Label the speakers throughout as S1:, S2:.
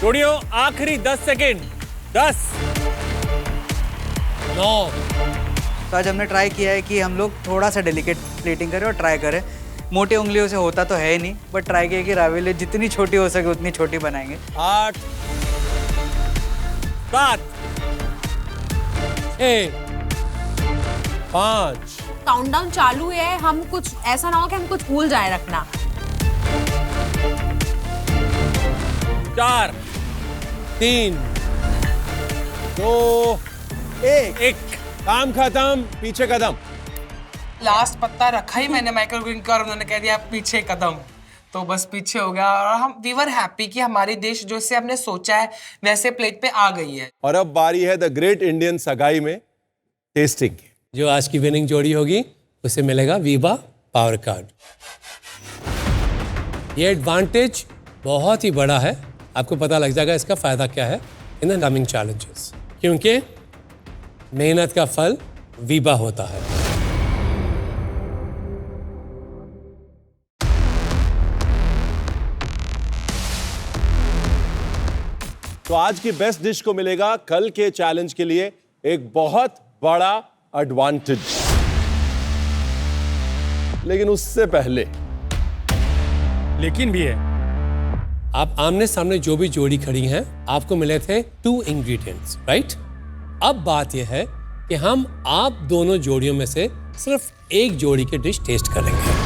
S1: जोड़ियों आखिरी 10 सेकेंड। 10, 9।
S2: तो आज हमने ट्राई किया है कि हम लोग थोड़ा सा डेलिकेट प्लेटिंग करें और ट्राई करें। मोटी उंगलियों से होता तो है नहीं, बट ट्राई किया कि राविली जितनी छोटी हो सके उतनी छोटी बनाएंगे।
S1: 8, 7, 6, 5।
S3: काउंटडाउन चालू है, हम कुछ ऐसा ना हो कि हम कुछ भूल जाए रखना।
S1: 4, 3, 2, 1।
S4: काम खत्म, पीछे कदम।
S5: लास्ट पत्ता रखा ही मैंने माइकल ग्रीन का और उन्होंने कह दिया पीछे कदम, तो बस पीछे हो गया। और हम वी वर हैप्पी कि हमारी डिश जो से हमने सोचा है वैसे प्लेट पे आ गई है।
S4: और अब बारी है द ग्रेट इंडियन सगाई में टेस्टिंग की।
S1: जो आज की विनिंग जोड़ी होगी उसे मिलेगा वीबा पावर कार्ड। ये एडवांटेज बहुत ही बड़ा है, आपको पता लग जाएगा इसका फायदा क्या है इन द कमिंग चैलेंजेस, क्योंकि मेहनत का फल वीबा होता है।
S4: तो आज की बेस्ट डिश को मिलेगा कल के चैलेंज के लिए एक बहुत बड़ा एडवांटेज। लेकिन उससे पहले
S1: लेकिन भी है, आप आमने सामने जो भी जोड़ी खड़ी हैं आपको मिले थे 2 इंग्रेडिएंट्स, राइट? अब बात यह है कि हम आप दोनों जोड़ियों में से सिर्फ एक जोड़ी की डिश टेस्ट करेंगे।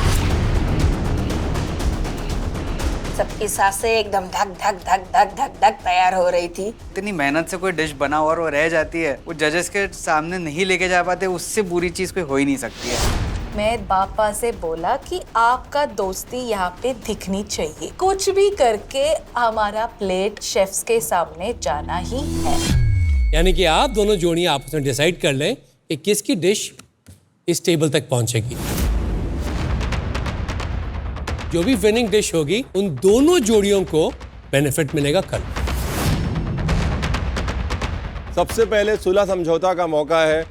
S6: सबकी सांसें एकदम धक धक धक धक धक धक तैयार हो रही थी।
S2: इतनी मेहनत से कोई डिश बना और वो रह जाती है, वो जजेस के सामने नहीं लेके जा पाते, उससे बुरी चीज कोई हो ही नहीं सकती है।
S6: मैं पापा से बोला कि आपका दोस्ती यहाँ पे दिखनी चाहिए, कुछ भी करके हमारा प्लेट शेफ्स के सामने जाना ही है।
S1: यानी कि आप दोनों जोड़ियां आपस में डिसाइड कर लें कि किसकी डिश इस टेबल तक पहुंचेगी। जो भी विनिंग डिश होगी उन दोनों जोड़ियों को बेनिफिट मिलेगा कल।
S4: सबसे पहले सुलह समझौता का मौका है।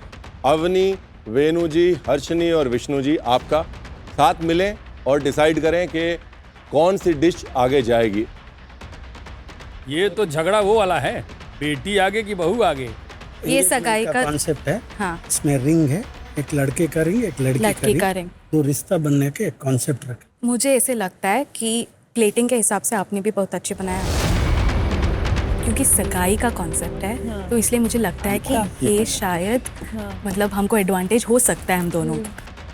S4: अवनी, वेणु जी, हर्षनी और विष्णु जी आपका साथ मिलें और डिसाइड करें कि कौन सी डिश आगे जाएगी।
S7: ये तो झगड़ा वो वाला है, बेटी आगे कि बहू आगे।
S8: ये सगाई का
S9: कॉन्सेप्ट है।
S8: हाँ,
S9: इसमें रिंग है, एक लड़के का रिंग, एक लड़की का रिंग, तो रिश्ता बनने के एक कॉन्सेप्ट रखे।
S8: मुझे ऐसे लगता है कि प्लेटिंग के हिसाब से आपने भी बहुत अच्छे बनाया, क्योंकि सगाई का कॉन्सेप्ट है, तो इसलिए मुझे लगता है कि ये शायद मतलब हमको एडवांटेज हो सकता है हम दोनों।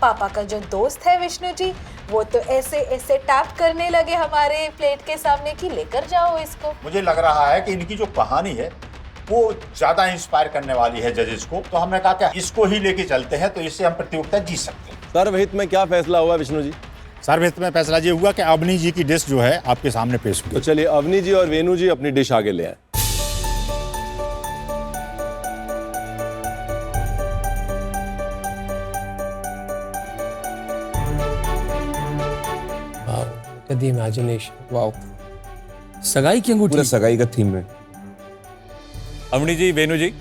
S6: पापा का जो दोस्त है विष्णु जी, वो तो ऐसे ऐसे टैप करने लगे हमारे प्लेट के सामने कि लेकर जाओ इसको।
S10: मुझे लग रहा है कि इनकी जो कहानी है वो ज्यादा इंस्पायर करने वाली है जजेस को, तो हमने कहा कि इसको ही लेके चलते हैं, तो इससे हम प्रतियोगिता जीत सकते हैं।
S4: सर्वहित में क्या फैसला हुआ विष्णु जी?
S10: सर्वहित में फैसला ये हुआ कि अवनी जी की डिश जो है आपके सामने पेश हुई।
S4: तो चलिए अवनी जी और वेणु जी अपनी डिश आगे ले आए।
S1: The imagination.
S7: वाओ, सगाई की अंगूठी।
S11: पूरा सगाई का थीम है।
S1: अवनी जी, वेणु जी,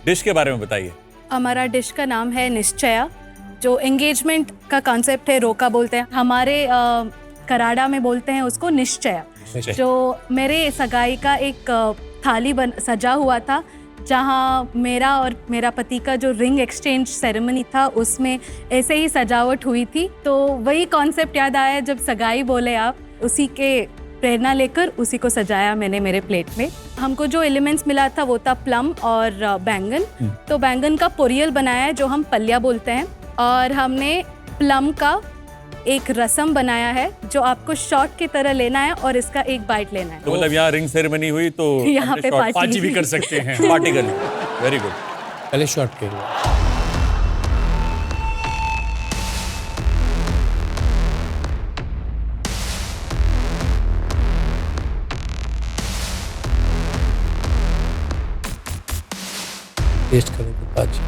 S1: डिश के बारे में बताइए।
S8: हमारा डिश का नाम है निश्चया, जो एंगेजमेंट का कॉन्सेप्ट है, रोका बोलते हैं हमारे कराड़ा में, बोलते हैं उसको निश्चया। जो मेरे सगाई का एक थाली सजा हुआ था, जहाँ मेरा और मेरा पति का जो रिंग एक्सचेंज सेरेमनी था उसमें ऐसे ही सजावट हुई थी, तो वही कॉन्सेप्ट याद आया जब सगाई बोले आप, उसी के प्रेरणा लेकर उसी को सजाया मैंने मेरे प्लेट में। हमको जो एलिमेंट्स मिला था वो था प्लम और बैंगन, तो बैंगन का पोरियल बनाया है जो हम पल्या बोलते हैं, और हमने प्लम का एक रसम बनाया है जो आपको शॉट की तरह लेना है और इसका एक बाइट लेना है।
S1: तो मतलब यहाँ रिंग सेरेमनी हुई तो
S8: यहाँ पे
S7: पार्टी भी कर सकते हैं।
S1: पार्टी कर ली। Very good. पहले शॉट के लिए टेस्ट करेंगे पाजी।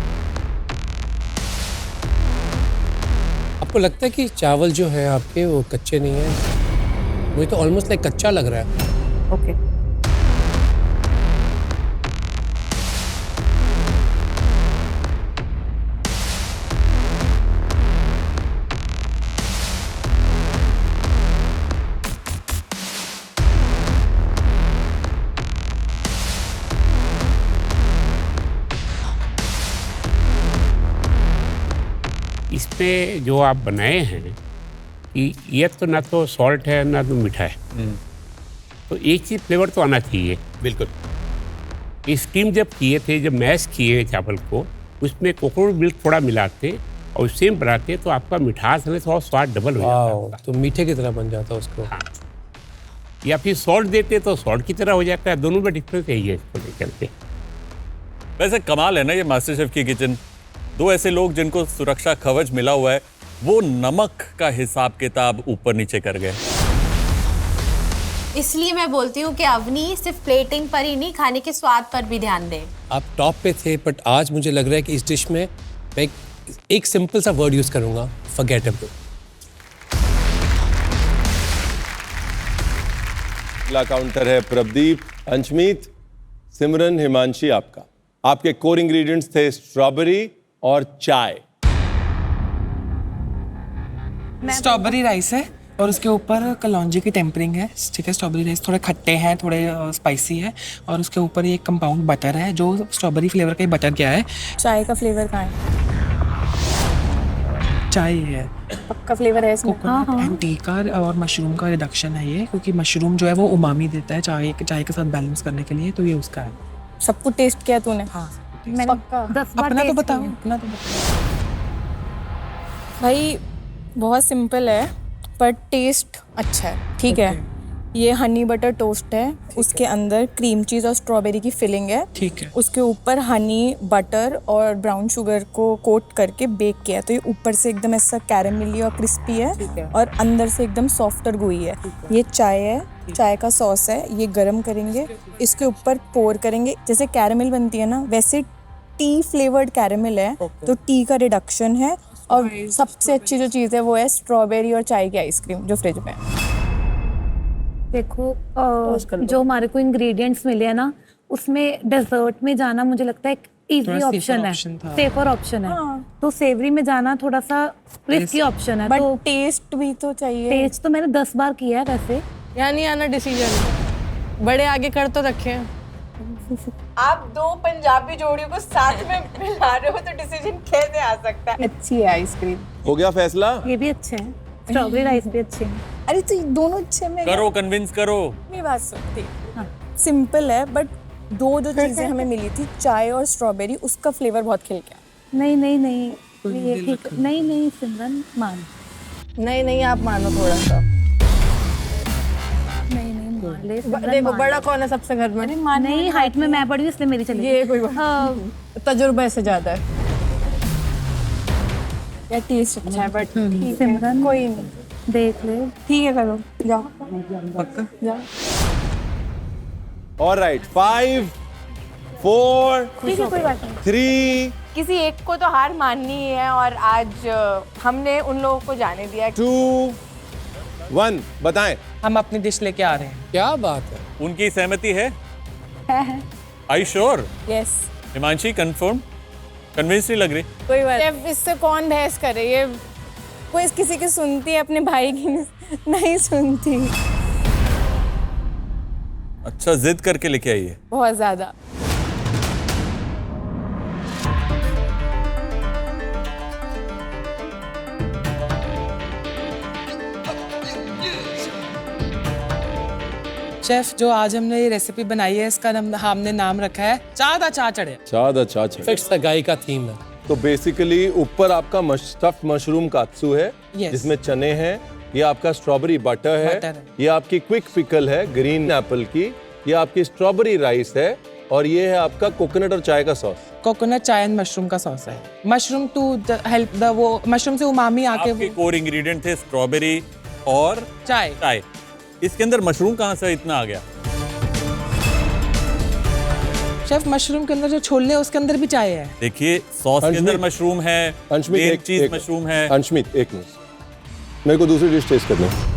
S1: आपको लगता है कि चावल जो है आपके वो कच्चे नहीं है? मुझे तो ऑलमोस्ट लाइक कच्चा लग रहा है।
S8: ओके।
S11: इस पे जो आप बनाए हैं कि ये तो ना तो सॉल्ट है ना तो मीठा है, तो एक चीज़ फ्लेवर तो आना चाहिए।
S1: बिल्कुल।
S11: स्टीम जब किए थे, जब मैश किए चावल को, उसमें कोकोनट मिल्क थोड़ा मिलाते और सेम बनाते तो आपका मिठास है थोड़ा स्वाद डबल हो जाता है,
S1: तो मीठे की तरह बन जाता उसको।
S11: हाँ। या फिर सॉल्ट देते तो सॉल्ट की तरह हो जाता है। दोनों में डिफरेंस यही है इसको लेकर के।
S12: वैसे कमाल है ना ये मास्टर शेफ की किचन। दो ऐसे लोग जिनको सुरक्षा कवच मिला हुआ है, वो नमक का हिसाब किताब ऊपर नीचे कर गए।
S3: इसलिए मैं बोलती हूँ कि अवनी सिर्फ प्लेटिंग पर ही नहीं, खाने के स्वाद पर भी ध्यान दे।
S1: आप टॉप पे थे, बट आज मुझे लग रहा है कि इस डिश में मैं एक सिंपल सा वर्ड यूज करूंगा, फॉरगेटेबल।
S4: अगला काउंटर है प्रदीप, अंशमीत, सिमरन, हिमांशी। आपके कोर इंग्रेडिएंट्स थे स्ट्रॉबेरी और चाय।
S5: स्ट्रॉबेरी राइस है और उसके ऊपर कलौंजी की टेम्परिंग है। ठीक है, स्ट्रॉबेरी राइस थोड़े खट्टे हैं, थोड़े स्पाइसी है, और उसके ऊपर एक कंपाउंड बटर है जो स्ट्रॉबेरी फ्लेवर का ही बटर क्या है।
S8: चाय का फ्लेवर कहाँ है?
S5: चाय है,
S8: पक्का फ्लेवर है इसमें।
S5: कोकोनट एंड टी का और मशरूम का रिडक्शन है ये, क्योंकि मशरूम जो है वो उमामी देता है चाय के साथ बैलेंस करने के लिए, तो ये उसका है।
S8: सब कुछ टेस्ट किया तूने?
S5: हाँ,
S8: मैंने 10 बार
S5: अपना तो
S8: taste
S5: बताओ,
S8: किया।
S5: अपना तो बताओ।
S8: भाई बहुत सिंपल है पर टेस्ट अच्छा है। ठीक है, ये हनी बटर टोस्ट है, उसके अंदर क्रीम चीज़ और स्ट्रॉबेरी की फिलिंग है।
S5: ठीक है,
S8: उसके ऊपर हनी बटर और ब्राउन शुगर को कोट करके बेक किया है, तो ये ऊपर से एकदम ऐसा कैरेमली और क्रिस्पी है और अंदर से एकदम सॉफ्ट और gooey है। ये चाय है, चाय का सॉस है, ये गरम करेंगे, इसके ऊपर पोर करेंगे। जैसे कैरेमल बनती है ना, वैसे टी फ्लेवर्ड कैरेमल है, तो टी का रिडक्शन है। और सबसे अच्छी जो चीज़ है वो है स्ट्रॉबेरी और चाय की आइसक्रीम जो फ्रिज में है।
S13: देखो जो हमारे को इंग्रेडिएंट्स मिले हैं ना, उसमें डेजर्ट में जाना मुझे लगता है एक इजी ऑप्शन है, सेफर ऑप्शन है। तो सेवरी में जाना थोड़ा सा रिस्की ऑप्शन है। तो
S8: टेस्ट भी तो चाहिए।
S13: टेस्ट तो मैंने 10 बार किया है वैसे।
S8: यहाँ नहीं आना डिसीजन, बड़े आगे कर तो रखे।
S6: आप दो पंजाबी जोड़ियों को साथ में मिला रहे हो तो डिसीजन कैसे आ सकता है?
S8: अच्छी है आइसक्रीम।
S4: हो गया फैसला?
S13: ये भी अच्छे हैं, स्ट्रॉबेरी राइस भी अच्छे हैं।
S8: अरे तो ये दोनों अच्छे में
S12: करो, कन्विंस करो।
S8: मेरी बात सुनती। सिंपल है, बट दो जो चीजें हमें मिली थी, चाय और स्ट्रॉबेरी, उसका फ्लेवर बहुत खिल गया।
S13: नहीं नहीं नहीं, ये ठीक नहीं। नहीं सिमरन मान।
S8: नहीं आप मानो थोड़ा सा।
S13: नहीं मान ले।
S8: देखो बड़ा कौन है सबसे घर में?
S13: नहीं, हाइट में मैं बड़ी हूँ इसलिए मेरी चलेगी।
S8: ये कोई तजुर्बा से ज्यादा है या टेस्ट अच्छा है, बट
S13: सिमरन
S8: कोई नहीं,
S13: देख ले।
S8: ठीक है, करो, जाओ
S5: पक्का
S8: जाओ।
S4: ऑलराइट, 5 4
S8: ठीक है, कोई बात नहीं।
S4: 3
S6: किसी एक को तो हार माननी ही है और आज हमने उन लोगों को जाने दिया।
S4: 2 1 बताएं।
S5: हम अपनी डिश लेके आ रहे हैं।
S1: क्या बात है?
S12: उनकी सहमति है? Are you sure?
S8: Yes,
S12: Himanshi confirm? Convince नहीं लग रही?
S8: कोई बात नहीं। इससे कौन बहस करे? ये कोई किसी की सुनती है, अपने भाई की नहीं सुनती।
S12: अच्छा, जिद करके लेके आई है।
S8: बहुत ज्यादा।
S5: शेफ, जो आज हमने ये रेसिपी बनाई है, इसका हमने नाम रखा है चादा चा चढ़े।
S4: चादा चा चढ़े।
S1: फिक्स सगाई का थीम है।
S4: तो बेसिकली ऊपर आपका स्टफ्ड मशरूम कात्सू है, जिसमें चने हैं। ये आपका स्ट्रॉबेरी बटर है। ये आपकी क्विक पिकल है ग्रीन एप्पल की। ये आपकी स्ट्रॉबेरी राइस है और ये है आपका कोकोनट और चाय का सॉस।
S5: कोकोनट, चाय एंड मशरूम का सॉस है। मशरूम टू हेल्प द वो मशरूम से उमामी आके।
S12: आपके कोर इंग्रेडिएंट थे स्ट्रॉबेरी और चाय। इसके अंदर मशरूम कहाँ से इतना आ गया?
S5: शेफ, मशरूम के अंदर जो छोले है उसके अंदर भी चाय है।
S12: देखिए, सॉस के अंदर मशरूम है,
S4: अंशमित,
S12: एक चीज मशरूम है।
S4: अंशमित, एक मिनट, मेरे को दूसरी डिश टेस्ट करनी है।